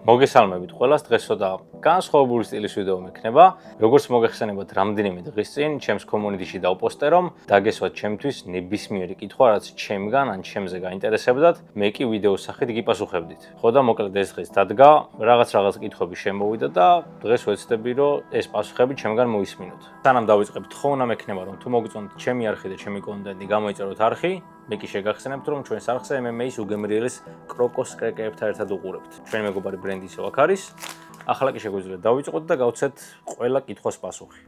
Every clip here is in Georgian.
მოგესალმებით ყველას, დღეს ცოტა განსხვავებული სტილის ვიდეო მექნება. Როგორც მოგეხსენებათ, რამდენიმე დღის წინ ჩემს community-ში დავპოსტე, რომ დაგესვათ ჩემთვის ნებისმიერი კითხვა, რაც ჩემგან ან ჩემზე გაინტერესებდათ, მე კი ვიდეოს სახით გიპასუხებდით. ხო და მოკლედ ეს დღეს დადგა, რაღაც კითხვები შემოვიდა და დღეს ვეცდები, რომ ეს პასუხები ჩემგან მოისმინოთ. სანამ დავიწყებთ, ხო უნდა მექნება, რომ თუ მოგწონთ ჩემი არხი და ჩემი კონტენტი, გამოიწეროთ არხი. მე კი შეგახსენებთ, რომ ჩვენს არხზე MMA-ის უგემრიელის კროკოს კრეკერებთან ერთად უყურებთ. ჩვენი მეგობარი ბრენდი ისევ აქ არის. ახლა კი შეგვიძლია დავიწყოთ და გავცეთ ყველა კითხვას პასუხი.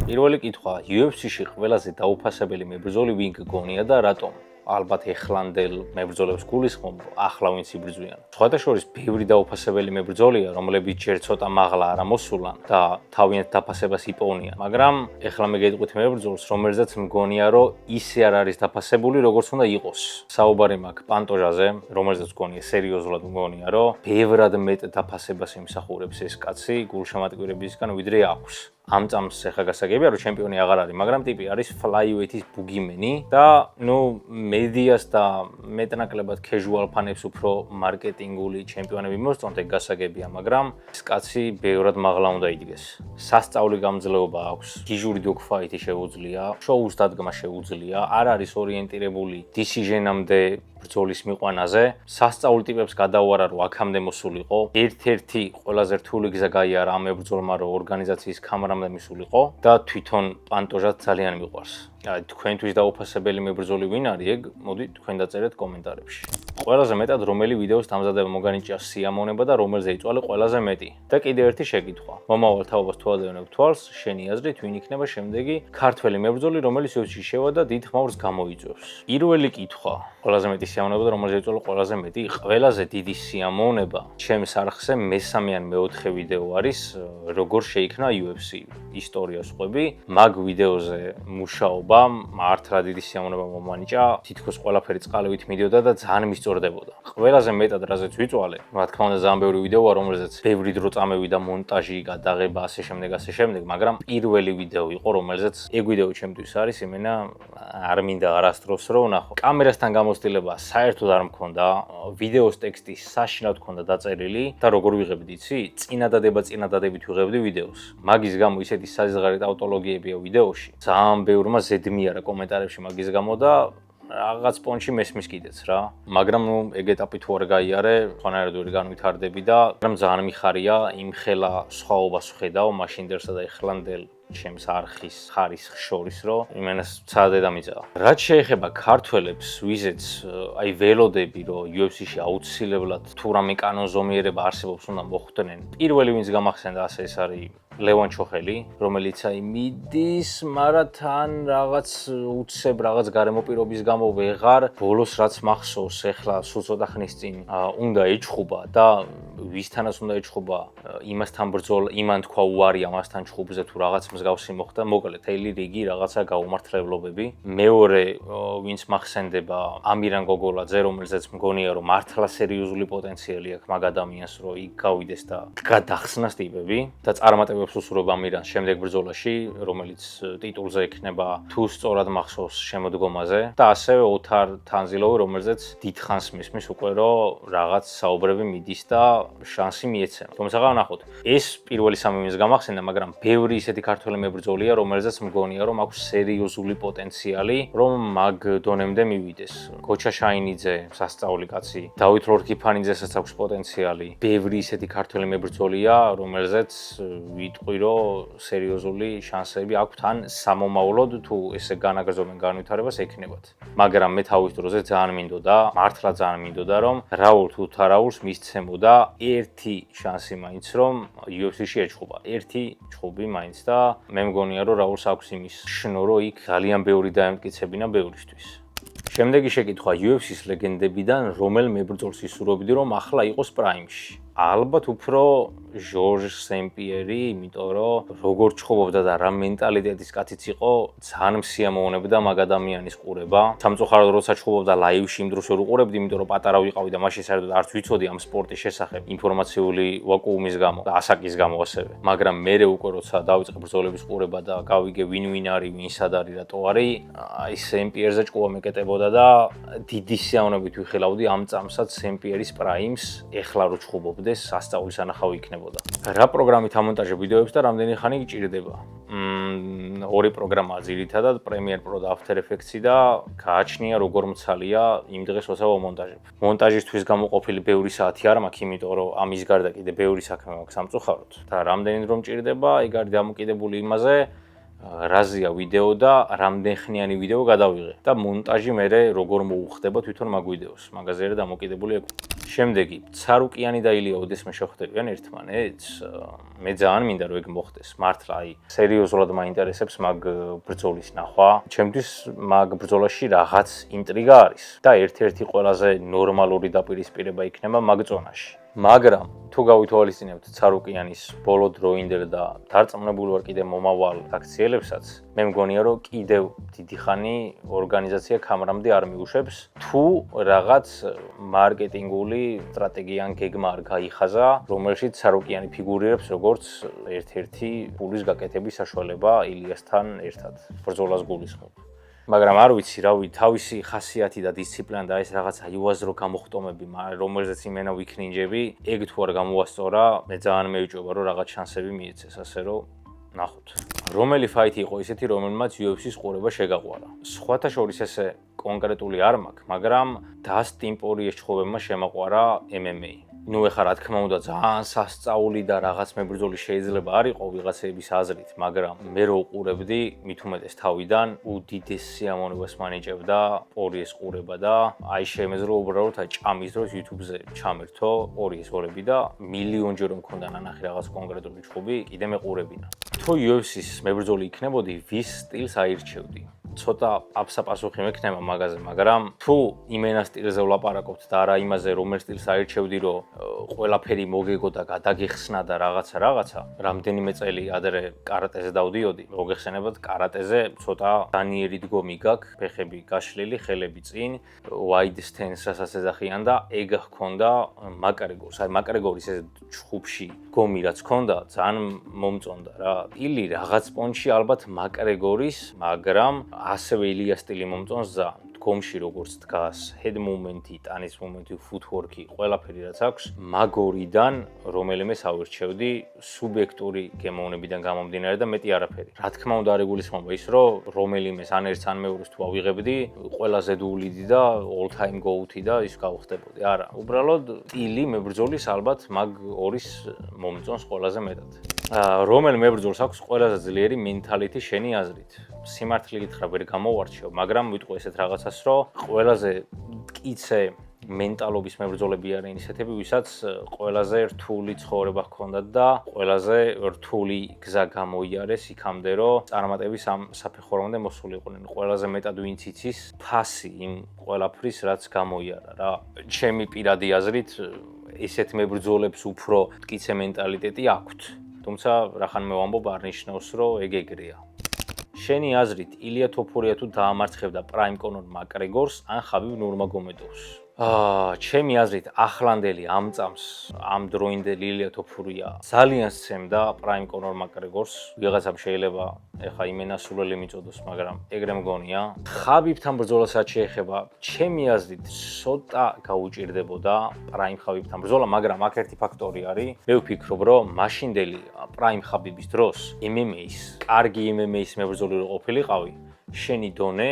პირველი კითხვა: UFC-ში ყველაზე დაუფასებელი მებრძოლი ვინ გგონია და რატომ? ალბათ ეხლანდელ მებრძოლებს გულისხმობ, ახლა ვინც იბრძვიან. სხვადასხვა ბევრი დაუფასებელი მებრძოლია, რომლებიც ჯერ ცოტა მაღლა არ ამოსულან და თავიანთ დაფასებას იპოვნიან. მაგრამ ეხლა მე გეტყვით მებრძოლს, რომელზეც მგონია, რომ ისე არ არის დაფასებული, როგორც უნდა იყოს. საუბარი მაქვს პანტოჟაზე, რომელზეც მგონია სერიოზულად მგონია, რომ ბევრად მეტ დაფასებას იმსახურებს ეს კაცი გულშემატკივრებისგან, ვიდრე აქვს. ამ წამს ახლა გასაგებია, რომ ჩემპიონი აღარ არის, მაგრამ ტიპი არის flyweight-ის ბუგიმენი და მედიას და მეტნაკლებად casual ფანებს უფრო მარკეტინგული ჩემპიონები მოსწონთ, ეგ გასაგებია, მაგრამ ეს კაცი ბევრად მაღლა უნდა იდგეს. სასწაული გამძლეობა აქვს, გიჟური dogfight-ი შეუძლია, შოუს დადგმა შეუძლია, არ არის ორიენტირებული decision-ამდე ბრძოლის მიყვანაზე, სასწაულ ტიპებს გადაუარა, რომ აქამდე მოსულიყო. ერთ-ერთი ყველაზე რთული გზა გაიარა ამ მებრძოლმა, რომ ორგანიზაციის კამერამდე მისულიყო და თვითონ პანტოჟად ძალიან მიყვარს. თქვენთვის დაუფასებელი მებრძოლი ვინ არის, ეგ მოდი თქვენ დაწერეთ კომენტარებში. ყველაზე მეტად რომელი ვიდეოს დამზადება მოგანიჭია სიამოვნება და რომელზე იწვალე ყველაზე მეტი. და კიდევ ერთი შეკითხვა. მომავალ თაობას თუ ადევნებ თვალს, შენი აზრით ვინ იქნება შემდეგი ქართველი მებრძოლი, რომელიც UFC-ში შევა და დიდ ხმაურს გამოიწვევს? პირველი კითხვა. ყველაზე მეტი სიამოვნება და რომელზე იწვალე ყველაზე მეტი? ყველაზე დიდი სიამოვნება ჩემს არხზე მესამე ან მეოთხე ვიდეო არის, როგორ შეიქმნა UFC ისტორიას ყვები. მაგ ვიდეოზე მუშაობა მართლა დიდი სიამოვნება მომანიჭა, თითქოს ყველაფერი წყალივით მიდიოდა და ძალიან მისწორდებოდა. ყველაზე მეტად რაზეც ვიწვალე, რა თქმა უნდა ძალიან ბევრი ვიდეოა, რომელზეც ბევრი დრო წამევიდა მონტაჟი, გადაღება, ასე შემდეგ, მაგრამ პირველი ვიდეო იყო, რომელზეც ეგ ვიდეო ჩემთვის არის, იმენა არ მინდა არასდროს რომ ვნახო. კამერასთან გამოცდილება საერთოდ არ მქონდა, ვიდეოს ტექსტი საშინლად მქონდა დაწერილი და როგორ ვიღებდი, იცი? წინადადებით ვიღებდი ვიდეოს. მაგის გამო ისეთი საზღარი ტაუტოლოგიებია ვიდეოში. ძალიან ბევრმა ზედმიარა კომენტარებში მაგის გამო და რაღაც პონჩი მესმის კიდეც რა. მაგრამ ეგ ეტაპი თუ არ გაიარე, ხანერად ვერ განვითარდები და მაგრამ ძალიან მიხარია იმ ხელა სხვაობას ვხედავ მაშინდელსა და ეხლანდელ ჩემს არხის ხარისხს შორის, რომ იმენას ცადე და მიწა. რაც შეეხება ქართველებს, ვიზეც აი ველოდები, რომ UFC-ში აუცილებლად თუ რამე კანონზომიერება არსებობს, უნდა მოხვდნენ. პირველი ვინც გამახსენდა ასე ეს არის ლევან ჩოხელი, რომელიც აი მიდის, მაგრამ თან რაღაც უცებ რაღაც გარემო პირობის გამო ვეღარ, ბოლოს რაც მახსოვს, ეხლა სულ ცოტა ხნის წინ უნდა ეჩხუბა და ვისთანაც უნდა ეჩხუბა, იმასთან ბრძოლა, იმან თქვა უარი ამასთან ჩხუბზე თუ რაღაც მსგავსი მოხდა, მოკლედ თელი რიგი რაღაცა გაუმართლებლობები. მეორე ვინც მახსენდება ამირან გოგოლაძე, რომელზეც მგონია, რომ მართლა სერიოზული პოტენციალი აქვს მაგ ადამიანს, რომ იქ გავიდეს და გადახსნას ტიპები და წარმატებებს უსურვებ ამირანს შემდეგ ბრძოლაში, რომელიც ტიტულზე ექნება თუ სწორად მახსოვს შემოდგომაზე და ასევე ოთარ თანზილოვი, რომელზეც დიდხანს მისმის უკვე რომ რაღაც საუბრები მიდის და შანსი მიეცემა. თუმცა ნახოთ, ეს პირველი სამი ვინც გამახსენდა, მაგრამ ბევრი ისეთი ქართველი მებრძოლია, რომელზეც მგონია, რომ აქვს სერიოზული პოტენციალი, რომ მაგ დონემდე მივიდეს. გოჩა შაინიძე, სასწაული კაცი, დავით ლორქიფანიძესაც აქვს პოტენციალი. ბევრი ისეთი ქართველი მებრძოლია, რომელზეც ვიტყვი, რომ სერიოზული შანსები აქვს თან სამომავლოდ თუ ესე განაგრძობენ განვითარებას ექნებათ. მაგრამ მე თავის დროზე ძალიან მინდოდა, მართლა ძალიან მინდოდა, რომ რაულ თუ თარაულს მისცემოდა ერთი შანსი მაინც, რომ UFC-ში ეჩხუბა. ერთი ჩხუბი მაინც და მე მგონია, რომ რაულს აქვს იმის შნორო იქ ძალიან ბევრი დაემტკიცებინა ბევრისთვის. შემდეგი შეკითხვა: UFC-ის ლეგენდებიდან რომელ მებრძოლს ისურვებდი, რომ ახლა იყოს პრაიმში? ალბათ უფრო ჟორჟ სენ-პიერი, იმიტომ რომ როგორ ჩხუბობდა და რა მენტალიტეტის კაციც იყო, ძალიან მსიამოვნებდა მაგ ადამიანის ყურება. სამწუხაროდ როცა ჩხუბობდა ლაივში იმ დროს ვერ უყურებდი, იმიტომ რომ პატარა ვიყავი და მაშინ საერთოდ არც ვიცოდი ამ სპორტის შესახებ, ინფორმაციული ვაკუუმის გამო და ასაკის გამო ასევე. მაგრამ მერე უკვე როცა დავიწყე ბრძოლების ყურება და გავიგე ვინ არის, ვინ სად არის, რატო არის, აი სენ-პიერზე ჭკუა მეკეტებოდა და დიდი სიამოვნებით ვიხილავდი ამ წამსაც სენ-პიერის პრაიმს, ეხლა რო ჩხუბობდეს, სასწაულის ანახავი იქნებოდა. რა პროგრამით ამონტაჟებ ვიდეოებს და რამდენი ხანი გჭირდება? ორი პროგრამაა ძირითადად, Premiere Pro და After Effects-ი და გააჩნია როგორ მცალია იმ დღეს როცა ვამონტაჟებ. მონტაჟისთვის გამოყოფილი ბევრი საათი არ მაქვს, იმიტომ რომ ამის გარდა კიდე ბევრი საქმე მაქვს სამწუხაროდ. და რამდენი დრო მჭირდება, ეგ არის დამოკიდებული იმაზე, რაზეა ვიდეო და რამდენხნიანი ვიდეო გადავიღე და მონტაჟი მერე როგორ მოუხდება თვითონ მაგ ვიდეოს. მაგაზე არის დამოკიდებული ეგ. შემდეგი, ცარუკიანი და ილია ოდესმე შეხვდებიან ერთმანეთს. მე ძალიან მინდა რომ ეგ მოხდეს. მართლა აი სერიოზულად მაინტერესებს მაგ ბრძოლის ნახვა. ჩემთვის მაგ ბრძოლაში რაღაც ინტრიგა არის და ერთ-ერთი ყველაზე ნორმალური დაპირისპირება იქნება მაგ ზონაში. მაგრამ თუ გავითვალისწინებთ ცარუკიანის ბოლო დროინდელ და დარწმუნებული ვარ კიდე მომავალ აქციელებსაც, მე მგონია რომ კიდევ დიდი ხანი ორგანიზაცია კამერამდე არ მიუშვებს, თუ რაღაც მარკეტინგული სტრატეგია ან გეგმა არ გაიხაზა, რომელშიც ცარუკიანი ფიგურირებს როგორც ერთ-ერთი ფულის გაკეთების საშუალება ილიასთან ერთად ბრძოლას გულისხმობ. მაგრამ არ ვიცი, თავისი ხასიათი და დისციპლინა და ეს რაღაცა იუაზრო გამოხტომები, რომელზეც იმენა ვიქნინჯები, ეგ თუ არ გამოასწორა, მე ძალიან მეუჭობა რომ რაღაც შანსები მიეცეს, ასე რომ ნახოთ. რომელი ფაითი იყო ისეთი, რომელმაც UFC-ს ყურება შეგაყვარა. სხვათა შორის ესე კონკრეტული არ მაქვს, მაგრამ დასტინ პორიეს ჩხუბებმა შემაყვარა MMA. ნუ ეხლა რა თქმა უნდა ძალიან სასწაული და რაღაც მებრძოლი შეიძლება არ იყო ვიღაცების აზრით, მაგრამ მე რო უყურებდი, მით უმეტეს თავიდან უდიდეს სიამოვნებას მანიჭებდა პორიეს ყურება და აი შემეძლო უბრალოდ აი ჭამის დროს YouTube-ზე ჩამერთო პორიეს გოლები და მილიონჯერ რომ მქონდა ნანახი რაღაც კონკრეტული ჩხუბი, კიდე მეყურებინა. თუ UFC-ს მებრძოლი იქნებოდი, ვის სტილს აირჩევდი? ცოტა აფსაპასუხი მექნება მაგაზე, მაგრამ თუ იმენა სტილზე ვლაპარაკობთ და არა იმაზე, რომელ სტილს აირჩევდი, რომ ყველაფერი მოგეგო და გადაგეხსნა და რაღაცა, რამდენიმე წელი ადრე კარატეზე დავდიოდი, მოგეხსენებათ, კარატეზე ცოტა დანიერი დგომი გაქვს, ფეხები გაშლილი, ხელები წინ, wide stance რასაც ეძახიან და ეგ ჰქონდა მაკრეგორს. აი მაკრეგორის ეს ჩხუბში გომი რაც ჰქონდა, ძალიან მომწონდა რა. ილი რაღაც პონჩი ალბათ მაკრეგორის, მაგრამ ასევე ილიას სტილი მომწონს ძალიან. დგომში როგორც დგას, head movement-ი, ტანის მომენტი, footwork-ი, ყველაფერი რაც აქვს, მაგორიდან რომელიმეს ავირჩევდი სუბიექტური გემოვნებიდან გამომდინარე და მეტი არაფერი. რა თქმა უნდა არ იგულისხმობა ის, რომ რომელიმეს ან ერთს ან მეორეს თუ ავიღებდი, ყველაზე დუვლიდი და all time goat-ი და ის გავხდებოდი. არა, უბრალოდ სტილი მებრძოლის ალბათ მაგ ორის მომწონს ყველაზე მეტად. რომელ მებრძოლს აქვს ყველაზე ძლიერი მენტალიტი შენი აზრით? სიმართლე გითხრა ვერ გამოვარჩევ, მაგრამ ვიტყვი ესეთ რაღაცას, რომ ყველაზე მტკიცე მენტალობის მებრძოლები არიან ისეთები, ვისაც ყველაზე რთული ცხოვრება ჰქონდათ და ყველაზე რთული გზა გამოიარეს იქამდე, რომ წარმატების ამ საფეხურამდე მოსულიყვნენ. ყველაზე მეტად ვინც იცის ფასი იმ ყველაფრის, რაც გამოიარა რა. ჩემი პირადი აზრით, ესეთ მებრძოლებს უფრო მტკიცე მენტალიტეტი აქვთ. თუმცა რახან მე ვამბობ არ ნიშნავს, რომ ეგ ეგრეა. შენი აზრით, ილია თოფურია თუ დაამარცხებდა პრაიმ კონორ მაკრეგორს ან ხაბიბ ნურმაგომედოვს? ჩემი აზრით, ახლანდელი ამ წამს, ამ დროინდელი ილია თოფურია ძალიან სცემდა პრაიმ კონორ მაკრეგორს. ვიღაცამ შეიძლება ეხა იმენა სულელი მიწოდოს, მაგრამ ეგრე მგონია. ხაბიბთან ბრძოლასაც შეეხება, ჩემი აზრით, ცოტა გაუჭირდებოდა პრაიმ ხაბიბთან ბრძოლა, მაგრამ აქ ერთი ფაქტორი არის. მე ვფიქრობ, რომ მაშინდელი პრაიმ ხაბიბის დროს MMA-ს, კარგი MMA-ს მებრძოლი რო ყოფილიყავი, შენი დონე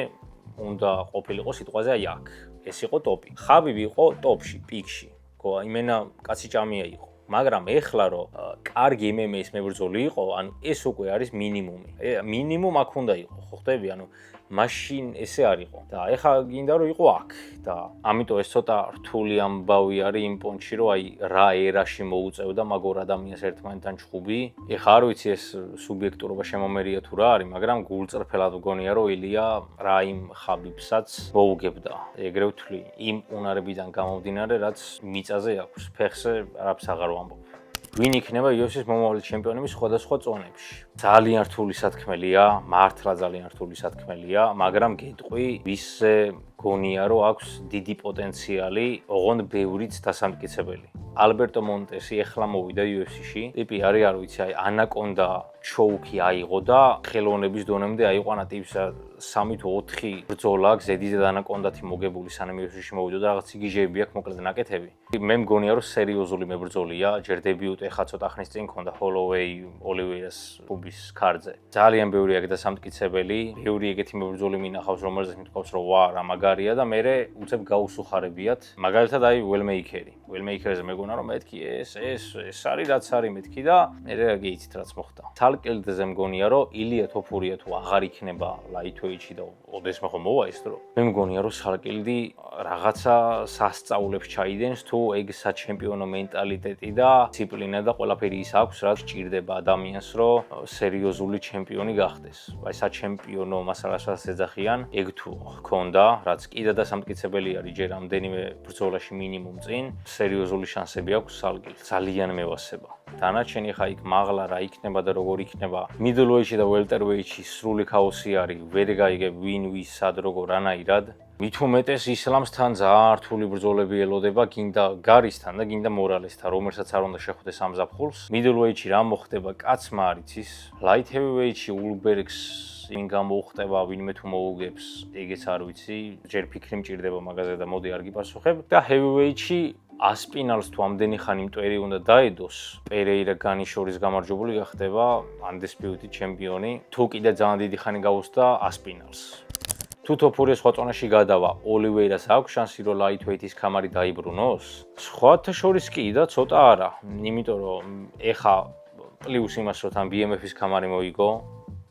უნდა ყოფილიყო სიტყვაზე აი აქ. ეს იყო ტოპი. ხაბიბი იყო ტოპში, პიკში. იმენა კაცი ჭამია იყო. მაგრამ ეხლა რომ კარგი MMA-ის მებრძოლი იყო, ანუ ეს უკვე არის მინიმუმი. მინიმუმ აქ უნდა იყო, ხო ხტები? ანუ მაშინ ესე არ იყო. და ეხლა გინდა რომ იყო აქ და ამიტომ ეს ცოტა რთული ამბავი არის იმ პონჩში, რომ აი რა ერაში მოუწევდა მაგორ ადამიანს ერთმანეთთან ჩხუბი. ეხლა არ ვიცი ეს სუბიექტურობა შემომერია თუ რა არის, მაგრამ გულწრფელად მგონია რომ ილია პრაიმ ხაბიბსაც მოუგებდა. ეგრე ვთვლი, იმ უნარებიდან გამომდინარე, რაც მიწაზე აქვს. ფეხზე არაფერს აღარ ვამბობ. ვინ იქნება UFC-ის მომავალი ჩემპიონები სხვადასხვა ზონებში. ძალიან რთული სათქმელია, მართლა ძალიან რთული სათქმელია, მაგრამ გეტყვი, ვისზე გონია, რომ აქვს დიდი პოტენციალი, ოღონდ ბევრიც დასამტკიცებელი. ალბერტო მონტესი ეხლა მოვიდა UFC-ში. ტიპი არის, არ ვიცი, აი ანაკონდა ჩოუკი აიღო და ხელოვნების დონემდე აიყვანა ტიპს 3 თუ 4 ბრძოლა გზედიზე ანაკონდათი მოგებული სანამ UFC-ში მოვიდა და რაღაც იგიჟეები აქვს მოკლედ ნაკეთები. მე მგონია, რომ სერიოზული მებრძოლია, ჯერ დებიუტი ეხლა ცოტა ხნის წინ ქონდა ჰოლოვეი ოლივეირას ბუბის ქარზე. ძალიან ბევრი აქ დასამტკიცებელი, ბევრი ეგეთი მებრძოლი მინახავს, რომელზეც მithქვავს, რომ ვა, რა მაგარია და მე უცებ გაუსუხარებიათ. მაგალითად აი ველმეიქერი. ველმეიქერზე მეგონა რომ მეთქი ეს არის რაც არის მეთქი და მე გეიცით რაც მოხდა. თალკილდზე მგონია რომ ილია თოფურია თუ აღარ იქნება ლაითვეიჩი და ოდეს მე ხომ მოვა ის დრო. მე მგონია რომ სალკილდი რაღაცა სასწაულებს ჩაიდენს თუ ეგ საჩემპიონო მენტალიტეტი და დისციპლინა და ყველაფერი ის აქვს რაც ჭირდება ადამიანს რომ სერიოზული ჩემპიონი გახდეს. აი საჩემპიონო მასალასაც ეძახიან ეგ თუ ჰქონდა რაც კიდე დასამტკიცებელი არის ჯერ ამდენიმე ბრძოლაში მინიმუმ წინ სერიოზული შანსები აქვს სალკილს. ძალიან მევასება. დანარჩენი ხა იქ მაღლა რა იქნება და როგორ იქნება. Middleweight-ში და welterweight-ში სრული ქაოსი არის. ვერ გაიგებ ვინ ვის სად როგორ რანაირად. მით უმეტეს ისლამსთან ძალიან რთული ბრძოლები ელოდება, გინდა გარისთან და გინდა მორალესთან, რომელსაც არ უნდა შეხვდეს ამ ზაფხულს. Middleweight-ში რა მოხდება, კაცმა არ იცის. Light heavyweight-ში ულბერგს ვინ გამოუხტება, ვინმე თუ მოუგებს, ეგეც არ ვიცი. ჯერ ფიქრი მჭირდება მაგაზე და მოდი არ გიპასუხებ. და heavyweight-ში ასპინალს თუ ამდენი ხანი მტვერი უნდა დაედოს, პერეირა განიშორის გამარჯვებული გახდება undisputed ჩემპიონი. თუ კიდე ძალიან დიდი ხანი გაუსდა ასპინალს. თუ თოფურია სხვა ზონაში გადავა, ოლივეირას აქვს შანსი რომ lightweight-ის კამარი დაიბრუნოს? სხვათა შორის კი და ცოტა არა, იმიტომ რომ ეხა პლუს იმას რომ თან BMF-ის კამარი მოიგო,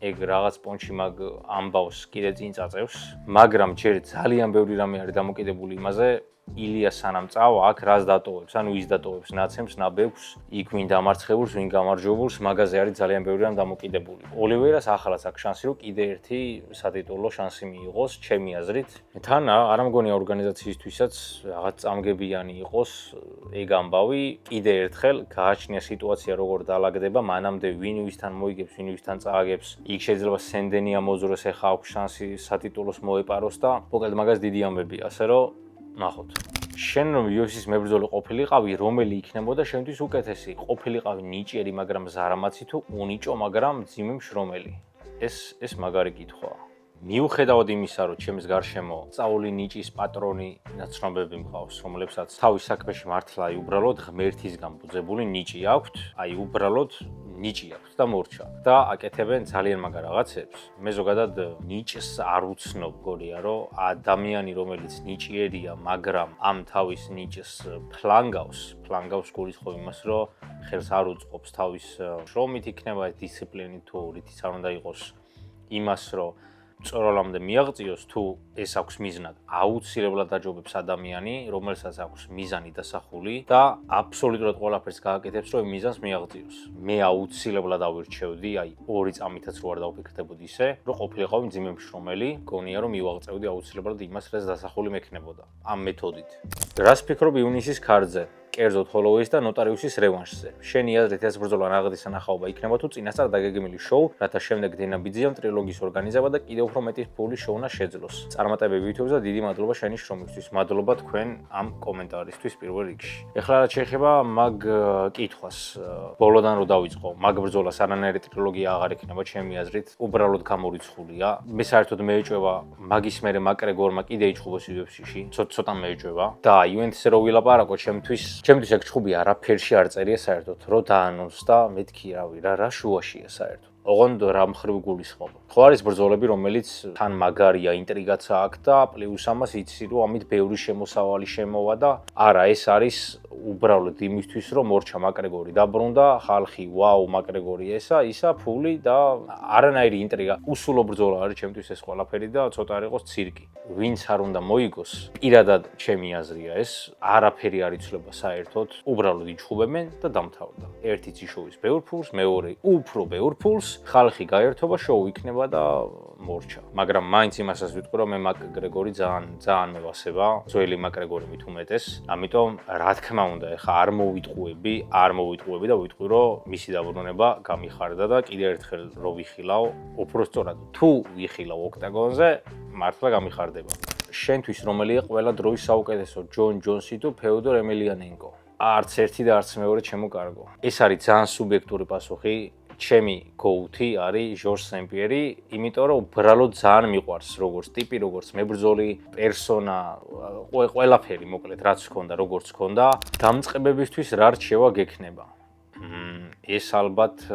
ეგ რაღაც პონჩი მაგ ამბავს კიდე წინ წაწევს, მაგრამ ჯერ ძალიან ბევრი რამე არის დამოკიდებული იმაზე, ილია სანამ წავა, აქ რას დატოვებს, ანუ ის დატოვებს ნაცემს, ნაბეგვს, იქ ვინ დამარცხებულს, ვინ გამარჯვებულს, მაგაზე არის ძალიან ბევრი რამ დამოკიდებული. ოლივეირას ახალაც აქვს შანსი, რომ კიდე ერთი სატიტულო შანსი მიიღოს, ჩემი აზრით. თან არ მგონია ორგანიზაციისთვისაც რაღაც წამგებიანი იყოს ეგ ამბავი, კიდე ერთხელ გააჩნია სიტუაცია როგორ დაალაგდება, მანამდე ვინ ვისთან მოიგებს, ვინ ვისთან წააგებს. იქ შეიძლება სენდენი ამოძროს, ეხა აქვს შანსი სატიტულოს მოეპაროს და მოკლედ მაგას დიდი ამბებია, ასე რომ ნახოთ. შენ რომ UFC-ის მებრძოლი ყოფილიყავი, რომელი იქნებოდა შენთვის უკეთესი? ყოფილიყავი ნიჭიერი, მაგრამ ზარამაცი თუ უნიჭო, მაგრამ მძიმე მშრომელი? ეს მაგარი კითხვაა. მიუხედავად იმისა, რომ ჩემს გარშემო სწავლი ნიჭის პატრონი ნაცნობები მყავს, რომლებსაც თავის საქმეში მართლა აი უბრალოდ ღმერთისგან ბუძებული ნიჭი აქვთ, აი უბრალოდ ნიჭი აქვთ და მორჩა და აკეთებენ ძალიან მაგარ რაღაცებს. მე ზოგადად ნიჭს არ უცნობ, გორია, რომ ადამიანი, რომელიც ნიჭიერია, მაგრამ ამ თავის ნიჭს ფლანგავს გულისხმობ იმას, რომ ხელს არ უწყობს თავის შრომით იქნება ეს დისციპლინით თუ რითიც არ უნდა იყოს იმას, რომ წოროლამდე მიაღწიოს თუ ეს აქვს მიზნად აუცილებლად დაჯობებს ადამიანი, რომელსაც აქვს მიზანი დასახული და აბსოლუტურად ყველაფერს გააკეთებს, რომ მიზანს მიაღწიოს. მე აუცილებლად ავირჩევდი, აი ორი წამითაც რო არ დავფიქრდებოდი ისე, რომ ყოფილიყავი მძიმე მშრომელი, გონია რომ მივაღწევდი აუცილებლად იმას, რაც დასახული მექნებოდა ამ მეთოდით. რას ფიქრობ ივნისის ქარდზე? კერძოდ ჰოლოვეის და ნოტარიუსის რევანშზე. შენი აზრით ეს ბრძოლა ნაღდის სანახაობა იქნება თუ წინასწარ დაგეგმილი შოუ, რათა შემდეგ დენა ბიძიამ ტრილოგიის ორგანიზება და კიდევ უფრო მეტი ფული შოუნა შეძლოს. წარმატებები YouTube-ზე და დიდი მადლობა შენი შრომისთვის. მადლობა თქვენ ამ კომენტარისთვის პირველ რიგში. ეხლა რაც შეეხება მაგ კითხვას, ბოლოდან რო დავიწყო, მაგ ბრძოლას არანაირი ტრილოგია აღარ იქნება ჩემი აზრით, უბრალოდ გამორიცხულია. მე საერთოდ მეეჭვება მაგის მერე მაკრეგორმა კიდე იჩხუბოს UFC-ში, ცოტა მეეჭვება და ივენთზე რო ვილაპარაკო ჩემთვის ეგ ჩხუბი არაფერში არ წერია საერთოდ, რო დაანონსდა, მეთქი რავი, რა შუაშია საერთოდ. ოღონდ რა მხრივ გულისხმობ. ხო არის ბრძოლები, რომელიც თან მაგარია, ინტრიგაც აქვს და პლუს ამას იცი, რომ ამით ბევრი შემოსავალი შემოვა და არა, ეს არის უბრალოდ იმისთვის, რომ მორჩა მაკრეგორი დაბრუნდა, ხალხი ვაუ, მაკრეგორი ისა ფული და არანაირი ინტრიგა. უსულო ბრძოლა არის ჩემთვის ეს ყველაფერი და ცოტა არ იყოს ცირკი. ვინც არ უნდა მოიგოს, პირადად ჩემი აზრია ეს, არაფერი არ იცვლება საერთოდ, უბრალოდ იჩხუბებენ და დამთავრდა. ერთი იშოვის ბევრ ფულს, მეორე უფრო ბევრ ფულს ხალხი გაერთობა, შოუ იქნება და მორჩა. მაგრამ მაინც იმასაც ვიტყვი, რომ მე მაკგრეგორი ძალიან მევასება, ძველი მაკგრეგორი მით უმეტეს. ამიტომ რა თქმა უნდა, ეხა არ მოვიტყუები და ვიტყვი, რომ მისი დაბრუნება გამიხარდა და კიდევ ერთხელ რო ვიხილავ, უფრო სწორად თუ ვიხილავ ოქტაგონზე, მართლა გამიხარდება. შენთვის რომელია ყველა დროის საუკეთესო ჯონ ჯონსი თუ ფეოდორ ემელიანენკო? არც ერთი და არც მეორე ჩემო კარგო. ეს არის ძალიან სუბიექტური პასუხი. ჩემი გოუთი არის ჟორჟ სენ-პიერი, იმიტომ რომ უბრალოდ ძალიან მიყვარს როგორც ტიპი, როგორც მებრძოლი, პერსონა, ყველაფერი მოკლედ რაც ჰქონდა, როგორც ჰქონდა. დამწყებებისთვის რა რჩევა გექნება? ეს ალბათ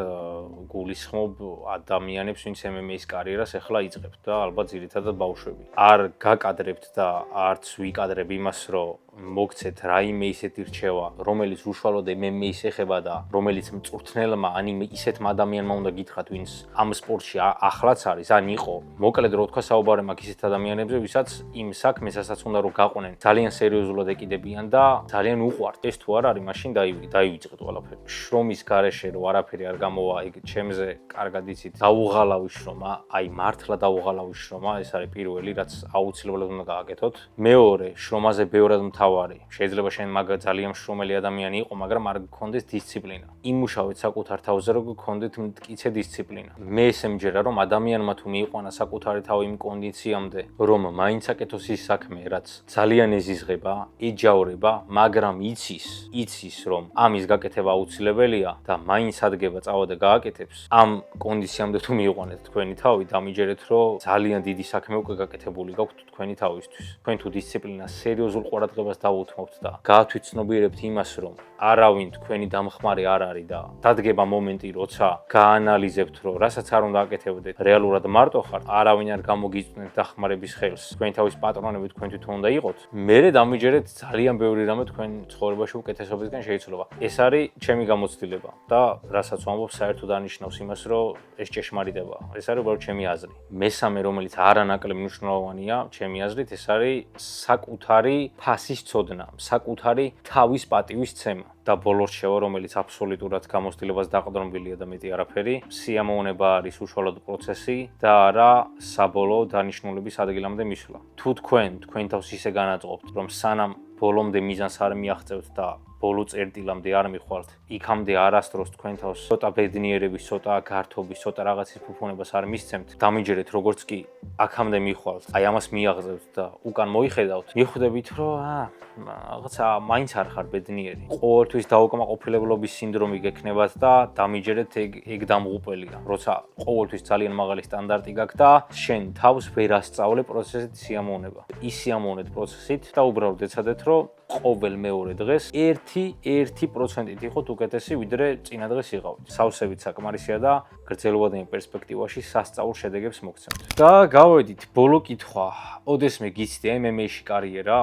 გულისხმობ ადამიანებს, ვინც MMA-ის კარიერას ახლა იწყებთ და ალბათ ძირითადად ბავშვები. არ გაკადრებთ და არც ვიკადრებ იმას, რომ მოგცეთ რაიმე ისეთი რჩევა, რომელიც უშუალოდ MMA-ს ეხება და რომელიც მწვრთნელმა ან ისეთმა ადამიანმა უნდა გითხრათ, ვინც ამ სპორტში ახლაც არის, ან იყო. მოკლედ რო თქვა საუბარი მაქვს ისეთ ადამიანებზე, ვისაც იმ საქმესაც უნდა რომ გაყვნენ, ძალიან სერიოზულად ეკიდებიან და ძალიან უყვართ. ეს თუ არ არის, მაშინ დაივიწყეთ ყველაფერი. შრომის გარეშე რო არაფერი არ გამოვა, ეგ ჩემზე კარგად იცით, დაუღალავი შრომა, აი მართლა დაუღალავი შრომა, ეს არის პირველი, რაც აუცილებლად უნდა გააკეთოთ. მეორე, შრომაზე ბევრად მთავარი. შეიძლება შენ ძალიან შრომელი ადამიანი იყო, მაგრამ არ გქონდეს დისციპლინა. იმუშავეთ საკუთარ თავზე, რომ გქონდეთ მტკიცე დისციპლინა. მე ესე მჯერა, რომ ადამიანმა თუ მიიყვანა საკუთარი თავი იმ კონდიციამდე, რომ მაინც აკეთოს ის საქმე, რაც ძალიან ეზიზღება, ეჯავრება, მაგრამ იცის, რომ ამის გაკეთება აუცილებელია და მაინც ადგება წავა და გააკეთებს. ამ კონდიციამდე თუ მიიყვანეთ თქვენი თავი, დამიჯერეთ, რომ ძალიან დიდი საქმე უკვე გაკეთებული გაქვთ თქვენი თავისთვის. თქვენ თუ დისციპლინას სერიოზულ ყურადღებას დავუთმობთ და გაათვითცნობიერებთ იმას, რომ არავინ თქვენი დამხმარე არ არის და დადგება მომენტი, როცა გაანალიზებთ, რომ რასაც არ უნდა აკეთებდეთ, რეალურად მარტო ხართ, არავინ არ გამოგიწვნეთ დახმარების ხელს, თქვენი თავის პატრონები თქვენ თვითონ უნდა იყოთ. მერე დამიჯერეთ ძალიან ბევრი რამე თქვენ ცხოვრებაში უკეთესობისგან შეიცვლება. ეს არის ჩემი გამოცდილება და რასაც ვამბობ, საერთოდ არნიშნავს იმას, რომ ეს ჭეშმარიტება. ეს არის უბრალოდ ჩემი აზრი. მესამე, რომელიც არანაკლებ მნიშვნელოვანია, ჩემი აზრით, ეს არის საკუთარი ფასის ცოდნა, საკუთარი თავის პატივის ცემა. და ბოლო რჩევა, რომელიც აბსოლუტურად გამოცდილებას დაყრდნობილია და მეტი არაფერი, სიამოვნება არის უშუალოდ პროცესი და არა საბოლოო დანიშნულების ადგილამდე მისვლა. თუ თქვენ თავს ისე განაწყობთ, რომ სანამ ბოლომდე მიზანს არ მიაღწევთ და ბოლო წერტილამდე არ მიხვალთ, იქამდე არასდროს თქვენ თავს ცოტა ბედნიერების, ცოტა გართობის, ცოტა რაღაცის ფუფუნებას არ მისცემთ, დამიჯერეთ როგორც კი აქამდე მიხვალთ, აი ამას მიაღწევთ და უკან მოიხედავთ, მიხვდებით, რომ რაღაცა მაინც არ ხარ ბედნიერი. ყოველთვის დაუკმაყოფილებლობის სინდრომი გექნებათ და დამიჯერეთ ეგ დამღუპელია, როცა ყოველთვის ძალიან მაღალი სტანდარტი გაქვს და შენ თავს ვერ ასწავლე პროცესით სიამოვნება. ის სიამოვნეთ პროცესით და უბრალოდ ეცადეთ, რომ ყოველ მეორე დღეს 1% იყოთ უკეთესი, ვიდრე წინა დღეს იყავით. სავსებით საკმარისია და გრძელვადიან პერსპექტივაში სასწაულ შედეგებს მოგცემთ. და გავედით, ბოლო კითხვა. ოდესმე გიცდია MMA-ში კარიერა?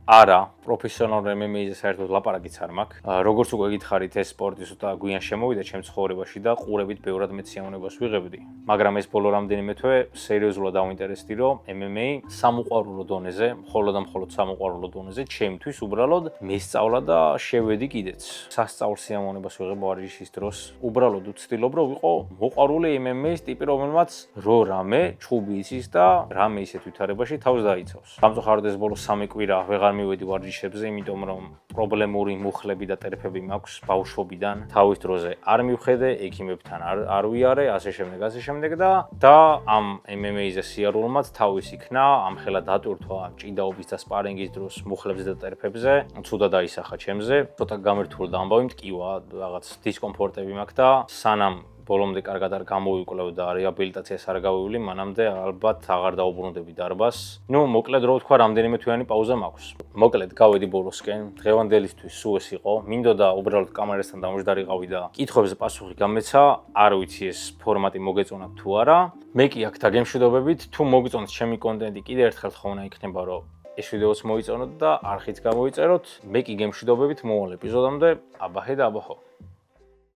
არა, პროფესიონალურ MMA-ზე საერთოდ ლაპარაკიც არ მაქვს. როგორც უკვე გითხარით, ეს სპორტი ცოტა გვიან შემოვიდა ჩემ ცხოვრებაში და ყურებით ბევრად მეც სიამოვნებას ვიღებდი. მაგრამ ეს ბოლო რამდენიმე თვე სერიოზულად დავინტერესდი, რომ MMA სამოყვარულო დონეზე, მხოლოდ და მხოლოდ სამოყვარულო დონეზე, ჩემთვის უბრალოდ მესწავლა და შევედი კიდეც. სასწაულ სიამოვნებას ვიღებ ვარჯიშის დროს. უბრალოდ ვცდილობ, რომ ვიყო მოყვარული MMA-ის ტიპი, რომელმაც რო რამე ჩხუბი იცის და რამე ისეთ ვითარებაში თავს დაიცავს. სამწუხაროდ ეს ბოლო 3 კვირა ვეღარ მივედი ვარჯიშებზე, იმიტომ რომ პრობლემური მუხლები და ტერფები მაქვს ბავშვობიდან. თავის დროზე არ მივხედე, ექიმებთან არ ვიარე, ასე შემდეგ და ამ MMA-ზე სიარულმაც თავის იქნა, ამხელა დატვირთვა ჭიდაობის და სპარინგის დროს მუხლებზე და ტერფებზე, ცუდად აისახა ჩემზე, ცოტა გამერთულდა ამბავი, მტკივა, რაღაც დისკომფორტები მაქვს და სანამ ბოლომდე კარგად არ გამოვიკვლევ და რეაბილიტაციას არ გავივლი, მანამდე ალბათ აღარ დაუბრუნდები დარბაზს. მოკლედ რო ვთქვა, რამდენიმე თვიანი პაუზა მაქვს. მოკლედ გავედი ბოლოსკენ, დღევანდელისთვის სულ ეს იყო. მინდოდა უბრალოდ კამერასთან დამოჯდარიყავი და კითხვებზე პასუხი გამეცა, არ ვიცი ეს ფორმატი მოგეწონათ თუ არა. მე კი აქ დაგემშვიდობებით, თუ მოგწონთ ჩემი კონტენტი, კიდევ ერთხელ ხოვნა იქნება, რომ ეს ვიდეოც მოიწონოთ და არხით გამოიწეროთ. მე კი გემშვიდობებით მოვალ ეპიზოდამდე. აბაჰე და აბაჰო.